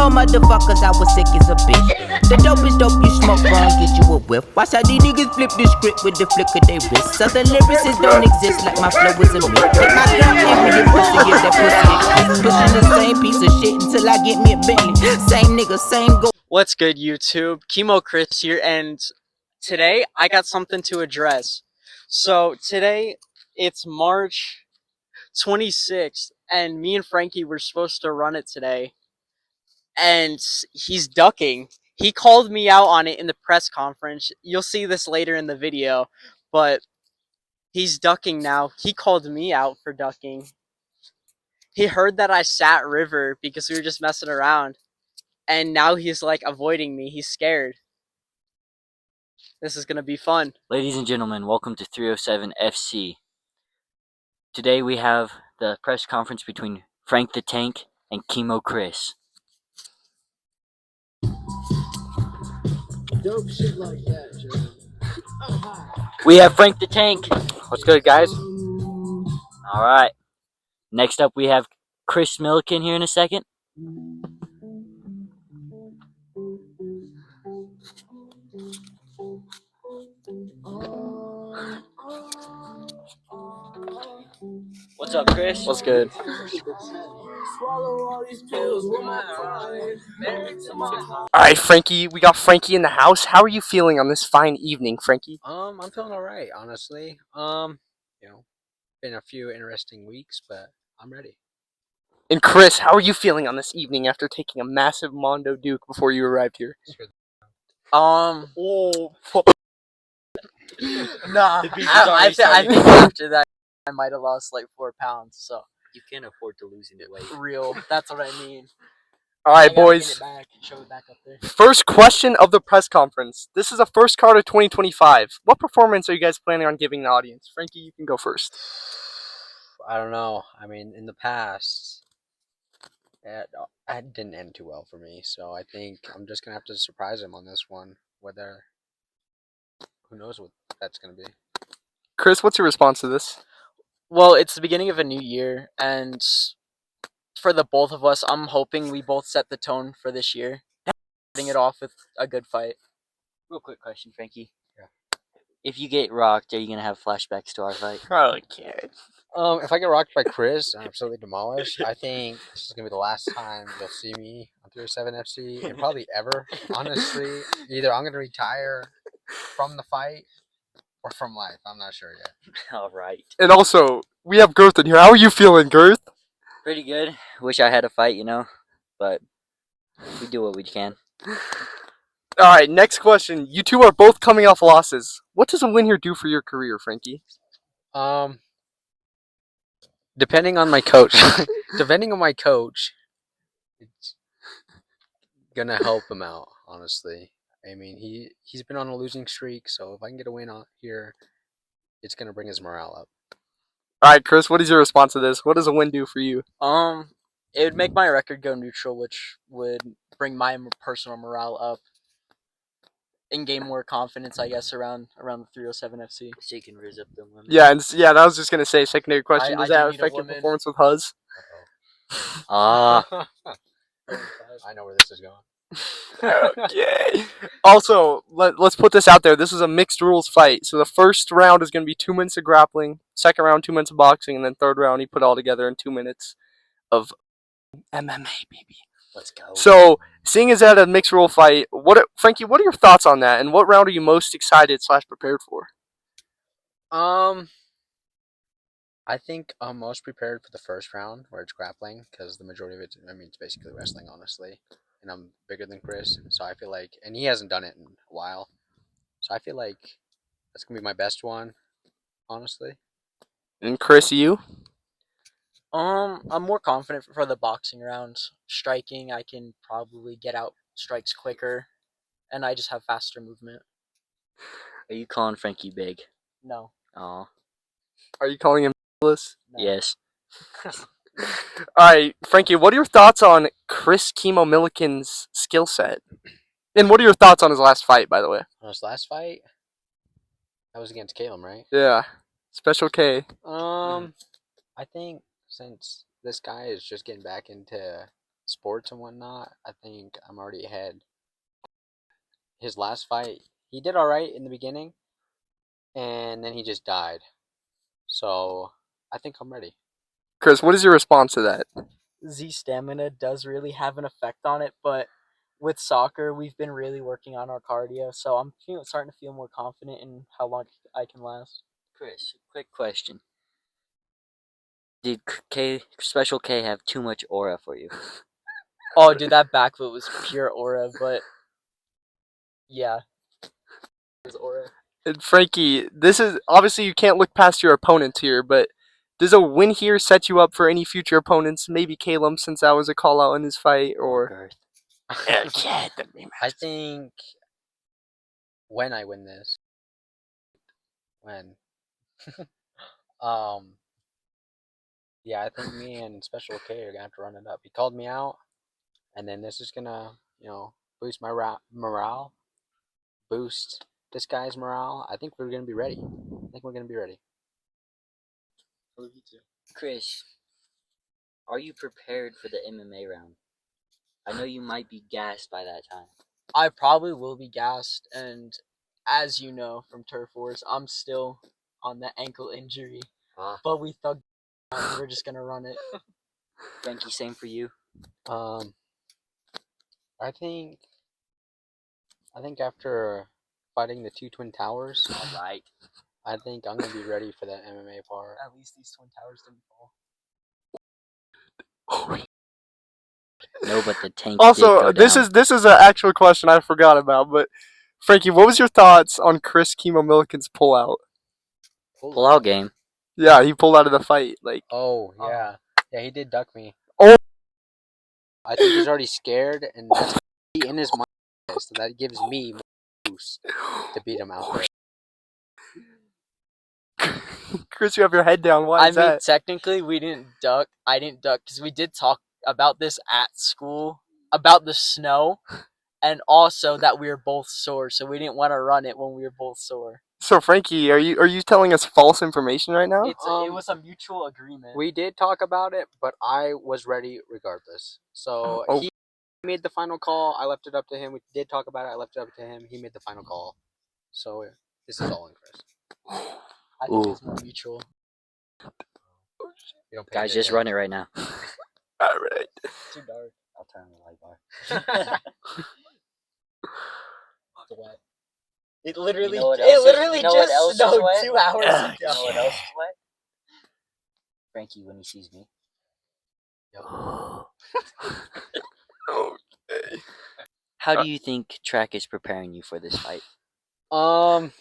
know, motherfuckers, I was sick as a bitch. The dope is dope, you smoke gon' get you a whiff. Watch how these niggas flip the script with the flick of their wrist. Southern lyricists don't exist like my flow is a myth. Take my gun, give me the pussy, give that pussy a kiss. Pushing the same piece of shit until I get me a Bentley. Same nigga, same go. What's good, YouTube? Chemo Chris here, and today I got something to address. So today it's March 26th, and me and Frankie were supposed to run it today, and he's ducking. He called me out on it in the press conference. You'll see this later in the video, but he's ducking now. He called me out for ducking. He heard that I sat River because we were just messing around, and now he's like avoiding me. He's scared. This is gonna be fun. Ladies and gentlemen, welcome to 307 FC. Today we have the press conference between Frank the Tank and Chemo Chris. Dope shit like that, Jeremy. We have Frank the Tank. What's good, guys? Alright. Next up we have Chris Milliken here in a second. What's up, Chris? What's good? Alright, Frankie, we got Frankie in the house. How are you feeling on this fine evening, Frankie? I'm feeling alright, honestly. Been a few interesting weeks, but I'm ready. And Chris, how are you feeling on this evening after taking a massive Mondo Duke before you arrived here? Oh, nah. The beef is I already think started. after that, I might have lost like 4 pounds. So You can't afford to lose any weight. real. That's what I mean. Alright, I gotta boys. get it back, show it back up there. First question of the press conference. This is a first card of 2025. What performance are you guys planning on giving the audience? Frankie, you can go first. I don't know. I mean, in the past, it didn't end too well for me, so I think I'm just gonna have to surprise him on this one. Who knows what that's gonna be. Chris, what's your response to this? Well, it's the beginning of a new year, and for the both of us, I'm hoping we both set the tone for this year, starting it off with a good fight. Real quick question, Frankie. Yeah. If you get rocked, are you going to have flashbacks to our fight? Okay. If I get rocked by Chris and absolutely demolished, I think this is gonna be the last time you'll see me on 307 FC, and probably ever. Honestly, either I'm gonna retire from the fight or from life. I'm not sure yet. Alright. And also, we have Girth in here. How are you feeling, Girth? Pretty good. Wish I had a fight, but we do what we can. Alright, next question. You two are both coming off losses. What does a win here do for your career, Frankie? Depending on my coach, it's gonna help him out. Honestly, I mean he's been on a losing streak, so if I can get a win on here, it's gonna bring his morale up. Alright, Chris, what is your response to this? What does a win do for you? It would make my record go neutral, which would bring my personal morale up and gain more confidence, I guess, around the 307 FC. So you can raise up the women. Yeah, that was just gonna say, secondary question. I Does do that need a affect your woman. performance with Huz? Ah. I know where this is going. Okay. Also, let's put this out there. This is a mixed rules fight. So the first round is going to be 2 minutes of grappling, second round 2 minutes of boxing, and then third round you put all together in 2 minutes of MMA, baby. Let's go. So, seeing as that a mixed rule fight, Frankie, what are your thoughts on that, and what round are you most excited / prepared for? I think I'm most prepared for the first round where it's grappling, because the majority of it, I mean, it's basically wrestling, honestly. And I'm bigger than Chris, so I feel like, and he hasn't done it in a while, so I feel like that's gonna be my best one, honestly. And Chris, you? I'm more confident for the boxing rounds. Striking, I can probably get out strikes quicker, and I just have faster movement. Are you calling Frankie big? No. Aw. Are you calling him Nicholas? No. Yes. Alright, Frankie, what are your thoughts on Chris Chemo Milliken's skill set? And what are your thoughts on his last fight, by the way? On his last fight, that was against Caleb, right? Yeah. Special K. I think since this guy is just getting back into sports and whatnot, I think I'm already ahead. His last fight, he did all right in the beginning, and then he just died. So I think I'm ready. Chris, what is your response to that? Z stamina does really have an effect on it, but with soccer, we've been really working on our cardio, so I'm starting to feel more confident in how long I can last. Chris, quick question. Did Special K have too much aura for you? Oh, dude, that backflip was pure aura, but yeah, it was aura. And Frankie, this is obviously you can't look past your opponents here, but does a win here set you up for any future opponents? Maybe Caleb, since that was a call out in his fight, or Girth. I think when I win this, when, um, yeah, I think me and Special K are gonna have to run it up. He called me out, and then this is gonna, boost my morale, boost this guy's morale. I think we're gonna be ready. I think we're gonna be ready. Chris, are you prepared for the MMA round? I know you might be gassed by that time. I probably will be gassed, and as you know from Turf Wars, I'm still on that ankle injury. But we thug. We're just gonna run it. Frankie, same for you. I think after fighting the two twin towers, All right. I think I'm gonna be ready for that MMA part. At least these twin towers didn't fall. No, but the tank. Also, did go this down. is an actual question I forgot about. But Frankie, what was your thoughts on Chris Chemo Milliken's pullout? Pull out game. Yeah, he pulled out of the fight. Like, Oh yeah, yeah, he did duck me. Oh. I think he's already scared, and that's in his mind. So that gives me more boost to beat him out there. Chris, you have your head down. Why is I mean, that? technically, we didn't duck. I didn't duck because we did talk about this at school about the snow, and also that we were both sore, so we didn't want to run it when we were both sore. So, Frankie, are you telling us false information right now? It was a mutual agreement. We did talk about it, but I was ready regardless. So Oh. he made the final call. I left it up to him. We did talk about it. I left it up to him. He made the final call. So this is all in Chris. I think it's more mutual. You don't pay Guys, just run it right now. All right. Too dark. I'll turn the light bar. It's wet. It literally, You know what else is- literally you know what just else is snowed wet? 2 hours ago. You know what else is wet? Frankie, when he sees me. Okay. How do you think track is preparing you for this fight? I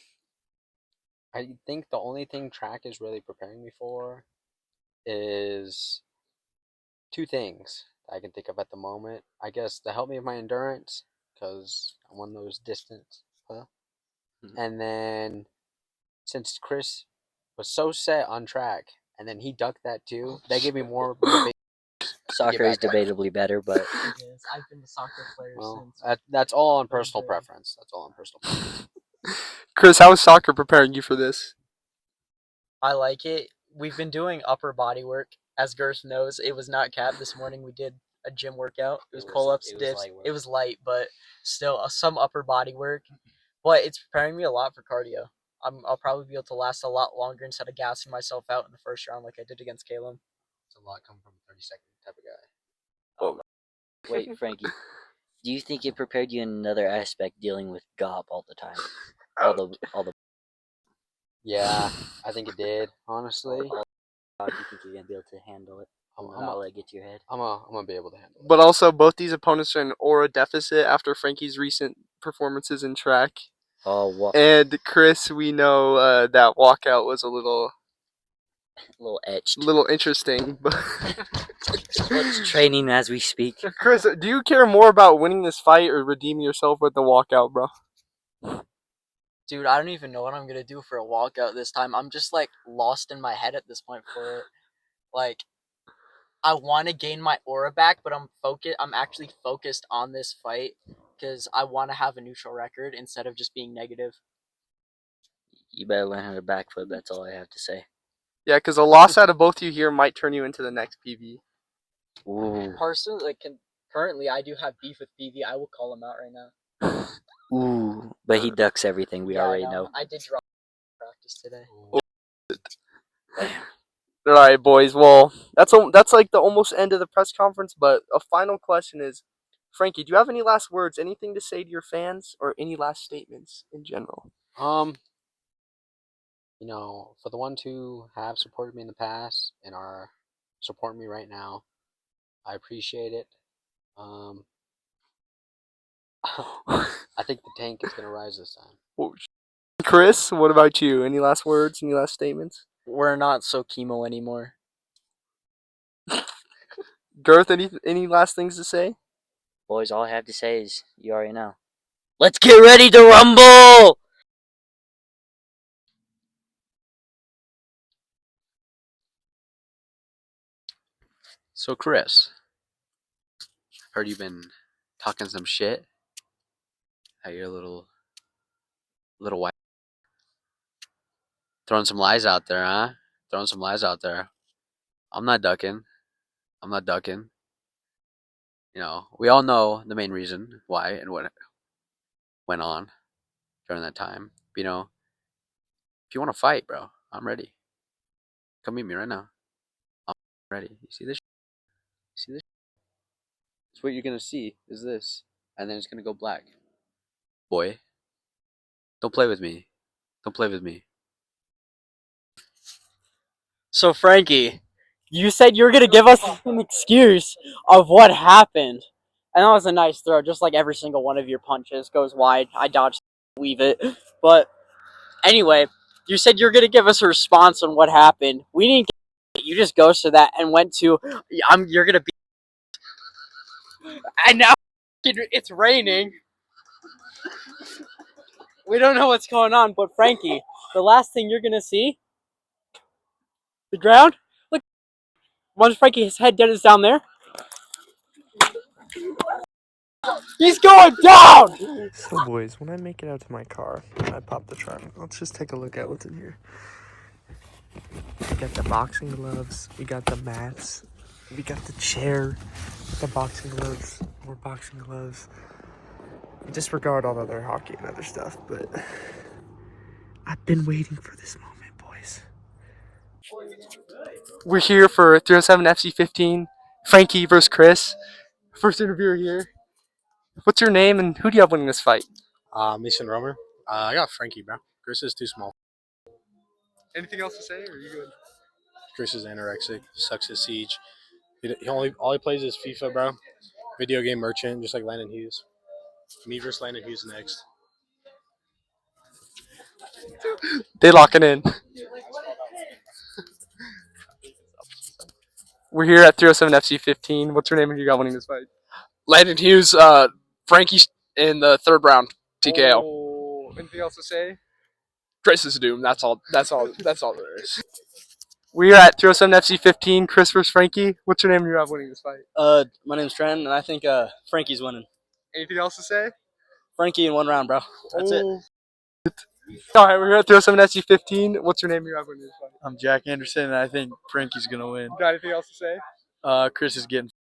think the only thing track is really preparing me for is two things I can think of at the moment. I guess to help me with my endurance, because I'm one of those distance, and then since Chris was so set on track, and then he ducked that too, that gave me more motivation. Soccer is debatably better, but Yes, I've been a soccer player Well, since. that's all on personal preference. That's all on personal preference. Chris, how is soccer preparing you for this? I like it. We've been doing upper body work. As Girth knows, it was not cap. This morning we did a gym workout. It was pull-ups, dips. light work. It was light, but still some upper body work. But it's preparing me a lot for cardio. I'll probably be able to last a lot longer instead of gassing myself out in the first round like I did against Caleb. It's a lot coming from a 30-second type of guy. wait, Frankie, do you think it prepared you in another aspect dealing with GOP all the time? All the Yeah, I think it did. Honestly, how do you think you're gonna be able to handle it? I'm Not let it get to your head. gonna be able to handle it. But also, both these opponents are in aura deficit after Frankie's recent performances in track. Oh, what? And Chris, we know that walkout was a little etched. interesting. But It's training as we speak. Chris, do you care more about winning this fight or redeeming yourself with the walkout, bro? Dude, I don't even know what I'm gonna do for a walkout this time. I'm just like lost in my head at this point for it. Like, I want to gain my aura back, but I'm actually focused on this fight because I want to have a neutral record instead of just being negative. You better learn how to backflip. That's all I have to say. Yeah, because a loss out of both you here might turn you into the next PV. Ooh. Personally, like, currently I do have beef with BV. I will call him out right now. Ooh, but he ducks everything. We Yeah, I already know. I did drop practice today. All right, boys. Well, that's like the almost end of the press conference. But a final question is, Frankie, do you have any last words? Anything to say to your fans, or any last statements in general? You know, for the ones who have supported me in the past and are supporting me right now, I appreciate it. I think the tank is gonna rise this time. Chris, what about you? Any last words? Any last statements? We're not so chemo anymore. Girth, any last things to say? Boys, all I have to say is you already know. Let's get ready to rumble! So Chris, heard you've been talking some shit. How you're a little white. Throwing some lies out there, huh? Throwing some lies out there. I'm not ducking. You know, we all know the main reason why and what went on during that time. You know, if you want to fight, bro, I'm ready. Come meet me right now. I'm ready. You see this? See this? It's what you're gonna see is this, and then it's gonna go black. Boy, don't play with me. Don't play with me. So Frankie, you said you were gonna give us an excuse of what happened, and that was a nice throw. Just like every single one of your punches goes wide. I dodged, weave it, but anyway, you said you're gonna give us a response on what happened. We didn't get it. You just ghosted that and went to you're gonna be, and now it's raining. We don't know what's going on, but Frankie, the last thing you're gonna see, the ground. Look, once Frankie's head dead is down there. He's going down! So, boys, when I make it out to my car, I pop the trunk. Let's just take a look at what's in here. We got the boxing gloves. We got the mats. We got the chair. The boxing gloves. More boxing gloves. Disregard all the other hockey and other stuff, but I've been waiting for this moment, boys. We're here for 307 FC15. Frankie versus Chris. First interviewer here. What's your name and who do you have winning this fight? Mason Romer. I got Frankie, bro. Chris is too small. Anything else to say, or are you good? Chris is anorexic. Sucks at Siege. All he plays is FIFA, bro. Video game merchant, just like Landon Hughes. Me versus Landon Hughes next. They locking in. We're here at 307 FC15. What's your name and who you got winning this fight? Landon Hughes, Frankie in the third round, TKO. Oh, anything else to say? Chris is doomed. That's all there is. We're at 307 FC15. Chris versus Frankie. What's your name and who you have winning this fight? My name's Trent, and I think Frankie's winning. Anything else to say? Frankie in one round, bro. That's it. All right, we're here at 307 FC15. What's your name and who you have winning this fight? I'm Jack Anderson, and I think Frankie's gonna win. Got anything else to say? Chris is getting.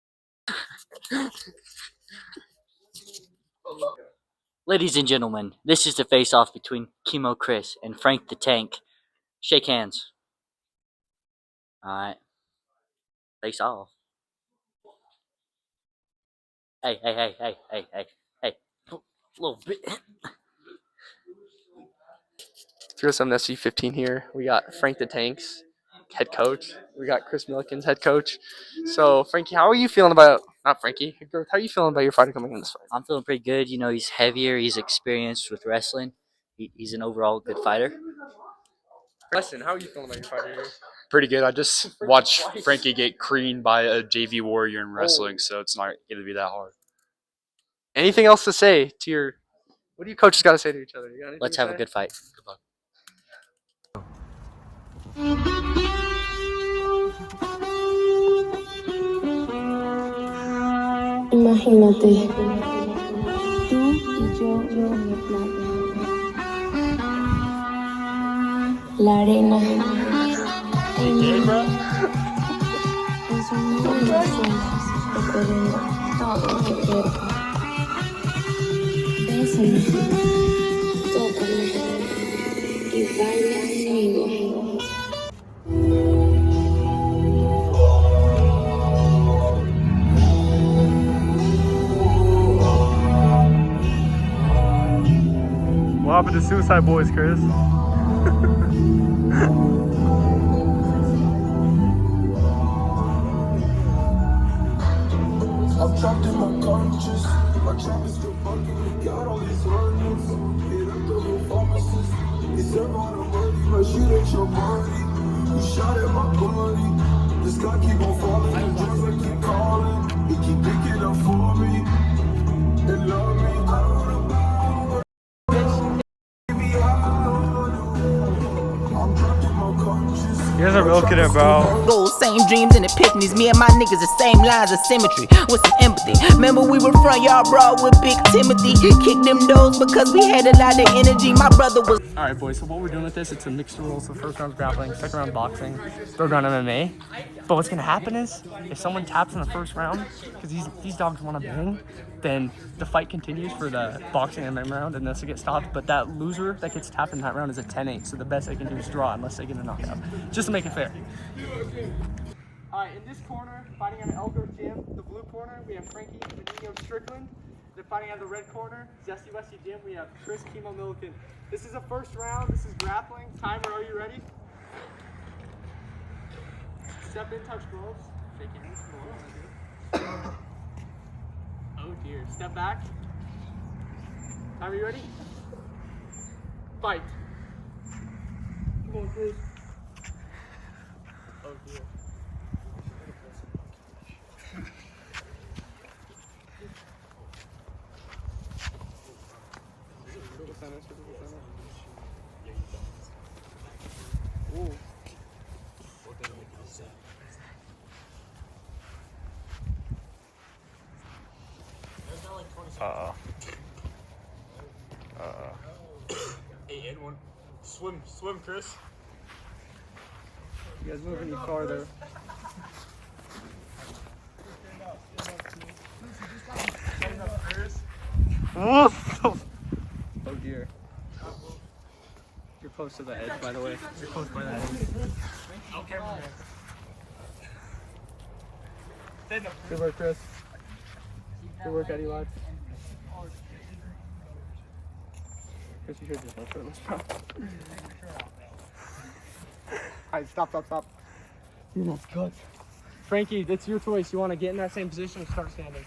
Ladies and gentlemen, this is the face-off between Chemo Chris and Frank the Tank. Shake hands. Alright. Face off. Hey. A little bit. 307 FC15 here. We got Frank the Tank's head coach. We got Chris Milliken's head coach. So, Frankie, how are you feeling about... Not Frankie. How are you feeling about your fighter coming in this fight? I'm feeling pretty good. You know, he's heavier. He's experienced with wrestling. He's an overall good fighter. Listen, how are you feeling about your fighter here? Pretty good. I just watched Frankie get creamed by a JV warrior in wrestling, so it's not going to be that hard. Anything else to say to your... What do you coaches got to say to each other? You got anything Let's to have say? a good fight. Good luck. Imagínate, tú y yo en la playa. La arena, el mar, el sonido de las olas recorriendo Tócame el cuerpo. Bésame. Tócame. Y baila conmigo. What happened to Suicide Boys, Chris? I'm trapped in my conscious. My trap is still bugging. We got all these hundreds. Hit up the little pharmacist. He serve all the money, but shoot at your body. You shot at my body. This guy keep on falling. The drugs I keep calling. He keep picking up for me. They love me. I don't know about it. I'm trapped in my conscious. You guys are milking it, bro. Goals, same dreams and epiphanies. Me and my niggas, the same lines of symmetry with some empathy. Remember we were front yard brawl with Big Timothy. Kick them doors because we had a lot of energy. My brother was. Alright, boys, so what we're doing with this, it's a mixed rules. The first round's grappling, second round boxing, third round MMA. But what's gonna happen is, if someone taps in the first round, because these dogs wanna bang, then the fight continues for the boxing and MMA round, and this will get stopped. But that loser that gets tapped in that round is a 10-8, so the best they can do is draw unless they get a knockout. Just to make it fair. Alright, in this corner, fighting out of Elgar Gym, the blue corner, we have Frankie Benigno Strickland. Then fighting out of the red corner, Zesty Westy Gym, we have Chris Chemo Milliken. This is a first round, this is grappling. Timer, are you ready? Step in, touch gloves. Shake hands. Oh dear. Step back. Timer, you ready? Fight. Come on, Chris. Oh dear. Hey, Edwin. Swim, Chris. You guys move any farther. Oh dear. You're close to the edge, by the way. You're close by the edge. Okay. Good work, Chris. Good work, Eddie Lodge. Chris, you should just go shirtless, bro. Alright, stop. You're not good. Frankie, that's your choice. You want to get in that same position or start standing?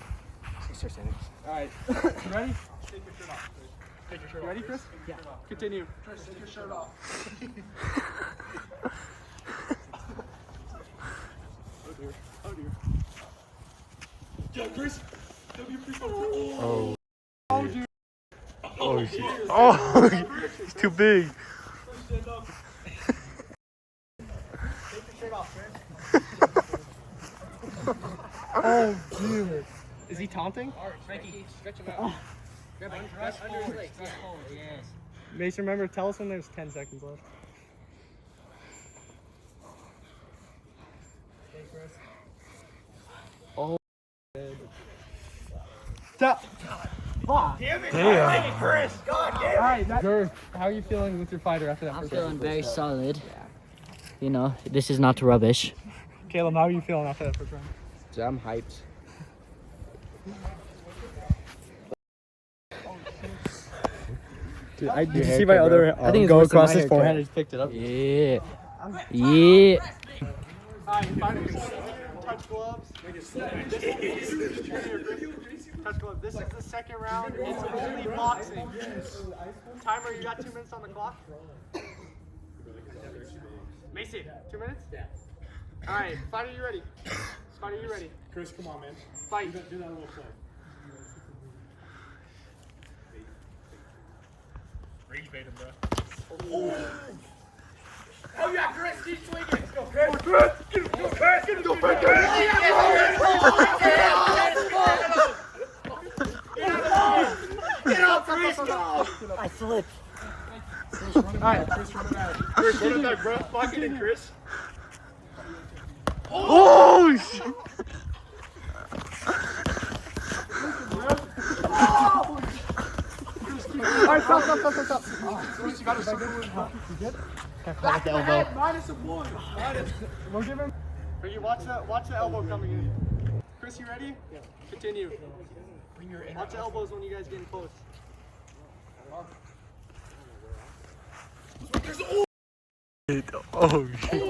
Start standing. Alright. You ready? Take your shirt off, Chris. Take your shirt You ready, Chris? Yeah. Continue. Chris, take your shirt off. Oh dear. Yo, Chris. Oh. Oh dear. Oh shit. Oh, it's too big. Take your shirt off, Chris. Oh dear. Is he taunting? Frankie, stretch him out. Grab under his legs. Yes. Mason, remember, tell us when there's 10 seconds left. Oh. Stop. Damn it, Damn. Chris. God damn it. Alright, Gerv, how are you feeling with your fighter after that I'm first feeling round? very solid. You know, this is not rubbish. Caleb, how are you feeling after that first round? Dude, I'm hyped. Dude, did you see my other arm go across his forehead? I just picked it up. Yeah. Yeah. Alright, fighters, touch gloves. Touch gloves. This is the second round. It's only boxing. Timer, you got 2 minutes on the clock? Mason, 2 minutes? Yeah. Alright, fighter, you ready? Fighter, you ready? Chris, come on, man. Fight. Do that little play. Rage bait him, bro. Oh yeah, Chris, keep swinging. Let's go, Chris. Chris. Go, Chris. Go, Chris. Get up, Chris. Go. I slipped. Alright, Chris, run it back. Chris, run it back, bro. Fuck it in, Chris. Oh, shit. Alright, stop. Chris, you gotta circle him. You good? Back the elbow. Minus a point. We'll give him. You watch the elbow coming in. Chris, you ready? Yeah. Continue. Watch the elbows when you guys get in close. Oh shit.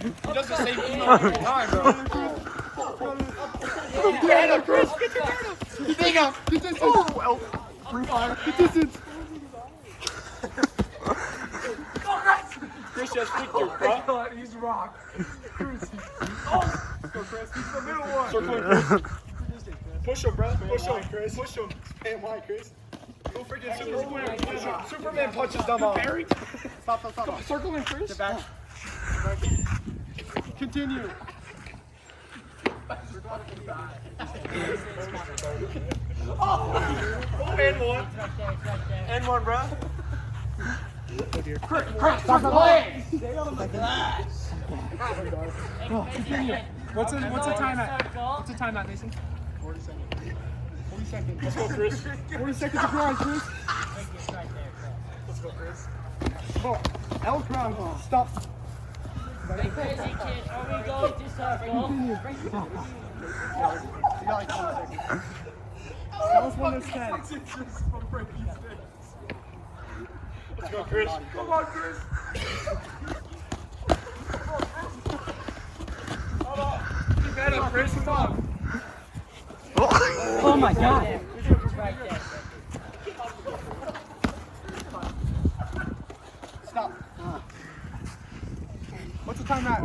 He does the same thing every time, bro. Get him, Chris! Get your guard up! Big up! Get distance! Oh, free fire! Get distance! Chris just victor, bro. He's rock. Chris. Oh! Let's go, Chris. He's the middle one. Circling, Chris. Push him, bro. Push him, Chris. Push him. Spam wide, Chris. Go freaking Superman. Superman punches them off. Stop. Circling, Chris. Get back. Continue. Oh, and one, bro. Chris, stop the leg. What's the time at? What's the time at, Mason? 40 seconds. 40 seconds. Let's go, Chris. 40 seconds to grind, Chris. Let's go, Chris. Oh, L crown ball. Stop. Crazy kid, are we going to circle? You got like 20 seconds. That was one of 10. Let's go, Chris. Come on, Chris. Keep that up, Chris. Come on. Oh my god. Stop. What's the time at?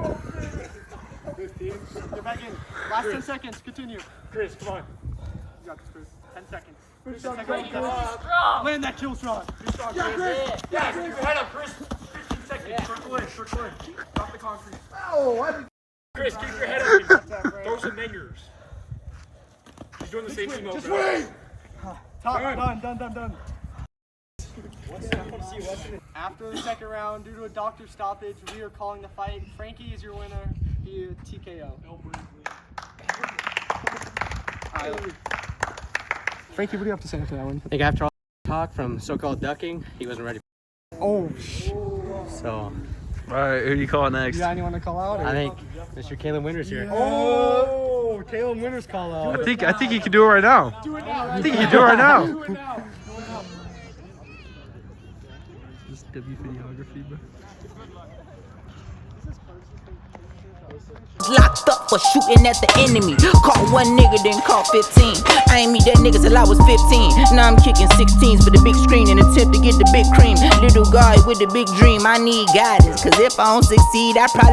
15. Get back in. Last 10 seconds. Continue. Chris, come on. You got this, Chris. 10 seconds. Chris, land that kill shot. Good shot, Chris. Yeah, keep your head up, Chris. 15 seconds. Yeah. Circle in. Drop the concrete. Oh, Chris, keep your head up. Throw some ningers. He's doing the same thing over. Just wait. Done. After the second round, due to a doctor stoppage, we are calling the fight. Frankie is your winner via TKO. Frankie, what do you have to say after that one? I think after all the talk from so-called ducking, he wasn't ready. Oh, So, alright, who do you call next? You got anyone to call out? I think Mr. Caleb Winters here. Oh, Caleb Winters call out. I think he can do it right now. Do it now. I think he can do it right now. Do it now. This W videography, bro. Locked up for shooting at the enemy. Caught one nigga, then caught 15. I ain't meet that nigga till I was 15. Now I'm kicking 16s for the big screen and attempt to get the big cream. Little guy with the big dream, I need guidance. Cause if I don't succeed, I probably